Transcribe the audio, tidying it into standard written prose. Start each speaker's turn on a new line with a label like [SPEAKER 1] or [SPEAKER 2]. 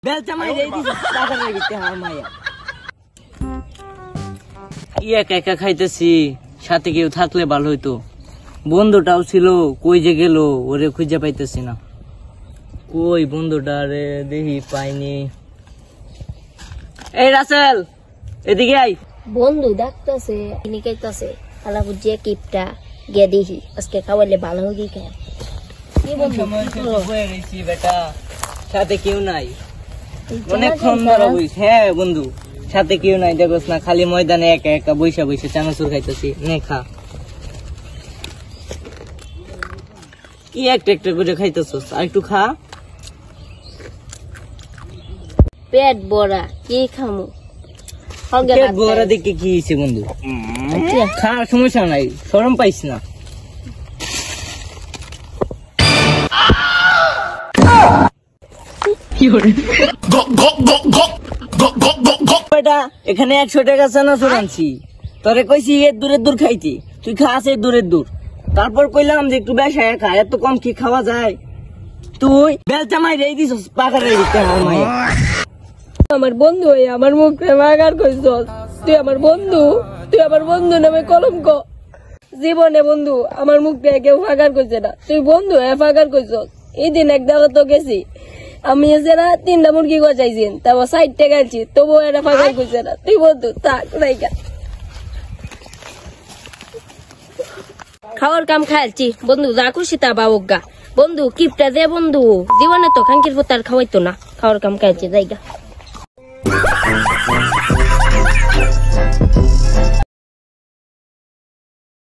[SPEAKER 1] বেলচা মাই রেই দিছ টাকা লাগিতে আমার মাইয়া কি একা একা খাইতেছি সাথে কেউ থাকলে ভালো হইতো বন্ধুটাও ছিল কই যে গেল ওরে খুঁজে পাইতেছি না কই বন্ধুটা রে দেখি পাইনি এই রাসেল এদিকে আই
[SPEAKER 2] বন্ধু ডাকতেছে নিকাইতেছে খালা বুঝিয়ে কিপটা গিয়ে দেখি আজকে খাওয়ালে ভালো হয়ে খায় কি বন্ধু
[SPEAKER 1] বেটা সাথে কেউ নাই অনেকক্ষণ ধরে হ্যাঁ বন্ধু সাথে কেউ নাই দেখোস না খালি ময়দানে একা একা বৈশা বৈশা চানাচুর খাইতেছি নে খা কি একটা একটা করে খাইতেছস আর একটু খা
[SPEAKER 2] পেট ভরা কি খামু
[SPEAKER 1] পেট ভরা দেখে কি হয়েছে বন্ধু খা সমস্যা নাই শরম পাইস না এখানে 100 টাকা চানাচুর আনছি তোরে কইছি এর দূর খাইতি তুই খাস এর দূর তারপর কইলাম যে একটু বেশা খা এত কম কি খাওয়া যায় তুই বেলচা মাই রেই দিছস পাকা রেই দিতে
[SPEAKER 2] আমার বন্ধু হয়ে আমার মুখে বাগার কইছস তুই আমার বন্ধু নামে কলঙ্ক জীবনে বন্ধু আমার মুখে কেউ ফাঁকার কইছে না তুই বন্ধু হয়ে ফাঁকার কইছস এই দিন এক জায়গা তো গেছি আমি এছাড়া 3টা মুরগি গজাইছি তারপর 60 টাকা আনছি তবুও এটা ফাঁকার কইছে না তুই বন্ধু থাক রাইগা খাওয়ার কাম খাইছি বন্ধু যা খুশি তা বাবগা বন্ধু কিপটা দে বন্ধু জীবনে তো খাঙ্কির পোতার খাওয়াইতো না খাওয়ার কাম খাইছি জায়গা